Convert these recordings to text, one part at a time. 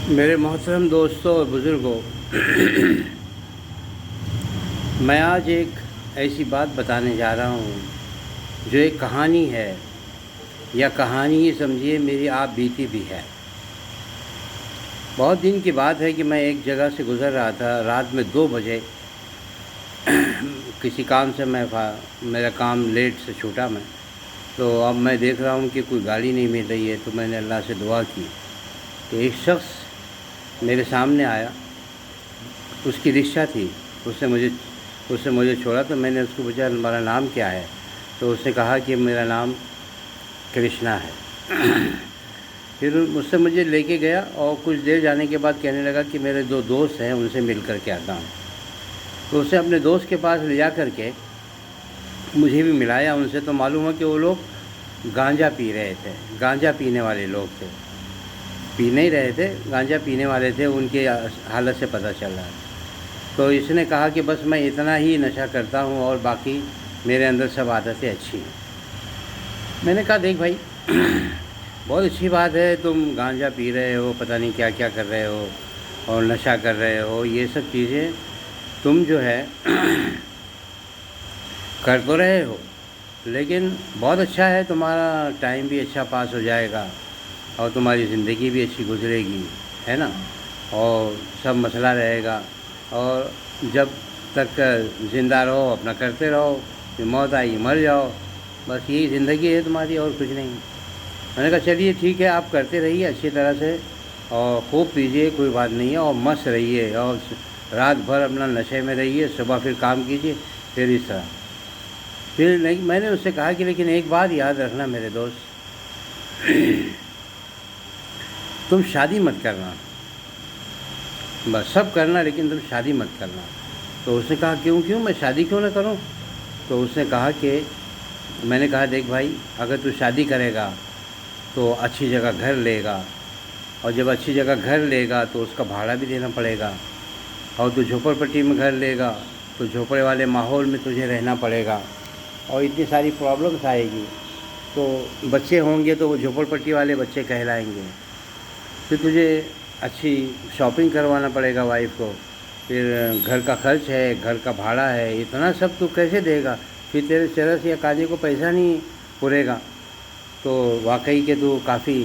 میرے محترم دوستوں اور بزرگوں، میں آج ایک ایسی بات بتانے جا رہا ہوں جو ایک کہانی ہے، یا کہانی ہی سمجھیے، میری آپ بیتی بھی ہے۔ بہت دن کی بات ہے کہ میں ایک جگہ سے گزر رہا تھا، رات میں 2 بجے کسی کام سے میرا کام لیٹ سے چھوٹا میں، تو اب میں دیکھ رہا ہوں کہ کوئی گاڑی نہیں مل رہی ہے، تو میں نے اللہ سے دعا کی کہ ایک شخص میرے سامنے آیا، اس کی رکشا تھی، اس نے مجھے چھوڑا، تو میں نے اس کو پوچھا تمہارا نام کیا ہے؟ تو اس نے کہا کہ میرا نام کرشنا ہے۔ پھر مجھ سے مجھے لے کے گیا، اور کچھ دیر جانے کے بعد کہنے لگا کہ میرے 2 دوست ہیں، ان سے مل کر کے آتا ہوں۔ تو اسے اپنے دوست کے پاس لے جا کر کے مجھے بھی ملایا ان سے، تو معلوم ہوا کہ وہ لوگ گانجا پی رہے تھے، گانجا پینے والے لوگ تھے، پی نہیں رہے تھے، گانجا پینے والے تھے، ان کی حالت سے پتہ چل رہا ہے۔ تو اس نے کہا کہ بس میں اتنا ہی نشہ کرتا ہوں اور باقی میرے اندر سب عادتیں اچھی ہیں۔ میں نے کہا دیکھ بھائی، بہت اچھی بات ہے، تم گانجا پی رہے ہو، پتہ نہیں کیا کیا کر رہے ہو، اور نشہ کر رہے ہو، یہ سب چیزیں تم جو ہے کر تو رہے ہو، لیکن بہت اچھا ہے، تمہارا ٹائم بھی اچھا پاس ہو جائے گا، اور تمہاری زندگی بھی اچھی گزرے گی، ہے نا، اور سب مسئلہ رہے گا، اور جب تک زندہ رہو اپنا کرتے رہو، پھر موت آئی مر جاؤ، بس یہی زندگی ہے تمہاری، اور کچھ نہیں۔ میں نے کہا چلیے ٹھیک ہے، آپ کرتے رہیے اچھی طرح سے، اور خوب پیجیے، کوئی بات نہیں ہے، اور مست رہیے، اور رات بھر اپنا نشے میں رہیے، صبح پھر کام کیجیے، پھر اس طرح۔ پھر نہیں، میں نے اس سے کہا کہ لیکن ایک بات یاد رکھنا میرے دوست، تم شادی مت کرنا، بس سب کرنا لیکن تم شادی مت کرنا۔ تو اس نے کہا کیوں میں شادی کیوں نہ کروں؟ تو اس نے کہا کہ میں نے کہا دیکھ بھائی، اگر تو شادی کرے گا تو اچھی جگہ گھر لے گا، اور جب اچھی جگہ گھر لے گا تو اس کا بھاڑا بھی دینا پڑے گا، اور تو جھوپڑ پٹی میں گھر لے گا تو جھوپڑے والے ماحول میں تجھے رہنا پڑے گا، اور اتنی ساری پرابلمس آئے گی، تو بچے ہوں گے تو وہ جھوپڑ پٹی والے بچے کہلائیں گے، پھر تجھے اچھی شاپنگ کروانا پڑے گا وائف کو، پھر گھر کا خرچ ہے، گھر کا بھاڑا ہے، اتنا سب تو کیسے دے گا؟ پھر تیرے چرس یا کاجے کو پیسہ نہیں پورے گا، تو واقعی کہ تو کافی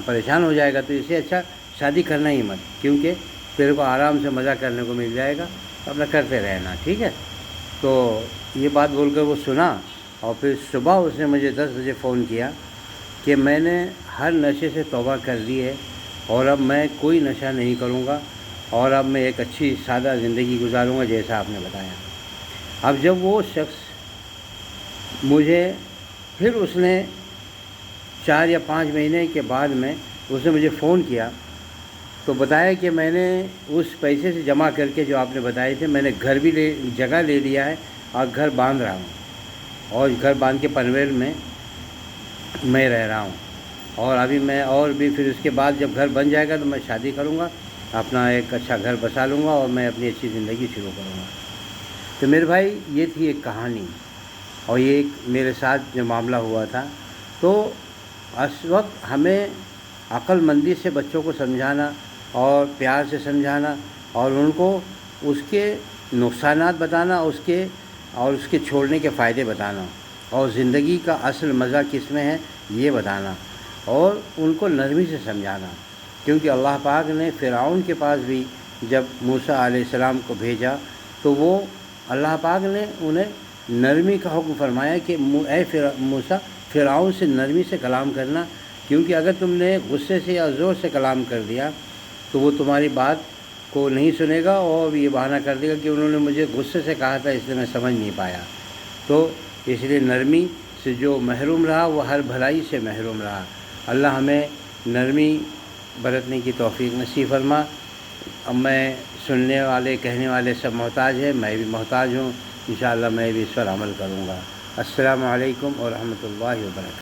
پریشان ہو جائے گا، تو اس سے اچھا شادی کرنا ہی مت، کیونکہ تیرے کو آرام سے مزہ کرنے کو مل جائے گا، اپنا کرتے رہنا، ٹھیک ہے؟ تو یہ بات بول کر وہ سنا، اور پھر صبح اس نے مجھے 10 بجے فون کیا کہ میں نے ہر نشے سے توبہ کر لی ہے، اور اب میں کوئی نشہ نہیں کروں گا، اور اب میں ایک اچھی سادہ زندگی گزاروں گا جیسا آپ نے بتایا۔ اب جب وہ شخص مجھے، پھر اس نے 4 یا 5 مہینے کے بعد میں اس نے مجھے فون کیا، تو بتایا کہ میں نے اس پیسے سے جمع کر کے جو آپ نے بتائے تھے، میں نے گھر بھی جگہ لے لیا ہے، اور گھر باندھ رہا ہوں، اور گھر باندھ کے پنویل میں میں رہ رہا ہوں، اور ابھی میں، اور بھی پھر اس کے بعد جب گھر بن جائے گا تو میں شادی کروں گا، اپنا ایک اچھا گھر بسا لوں گا، اور میں اپنی اچھی زندگی شروع کروں گا۔ تو میرے بھائی، یہ تھی ایک کہانی، اور یہ ایک میرے ساتھ جو معاملہ ہوا تھا۔ تو اس وقت ہمیں عقل مندی سے بچوں کو سمجھانا، اور پیار سے سمجھانا، اور ان کو اس کے نقصانات بتانا، اس کے چھوڑنے کے فائدے بتانا، اور زندگی کا اصل مزہ کس میں ہے یہ بتانا، اور ان کو نرمی سے سمجھانا، کیونکہ اللہ پاک نے فرعون کے پاس بھی جب موسیٰ علیہ السلام کو بھیجا، تو وہ اللہ پاک نے انہیں نرمی کا حکم فرمایا کہ اے موسیٰ، فرعون سے نرمی سے کلام کرنا، کیونکہ اگر تم نے غصے سے یا زور سے کلام کر دیا تو وہ تمہاری بات کو نہیں سنے گا، اور یہ بہانہ کر دے گا کہ انہوں نے مجھے غصے سے کہا تھا، اس لیے میں سمجھ نہیں پایا۔ تو اس لیے نرمی سے جو محروم رہا وہ ہر بھلائی سے محروم رہا۔ اللہ ہمیں نرمی برتنے کی توفیق نصیب فرما۔ اب میں، سننے والے کہنے والے سب محتاج ہیں، میں بھی محتاج ہوں، انشاءاللہ میں بھی اس پر عمل کروں گا۔ السلام علیکم ورحمۃ اللہ وبرکاتہ۔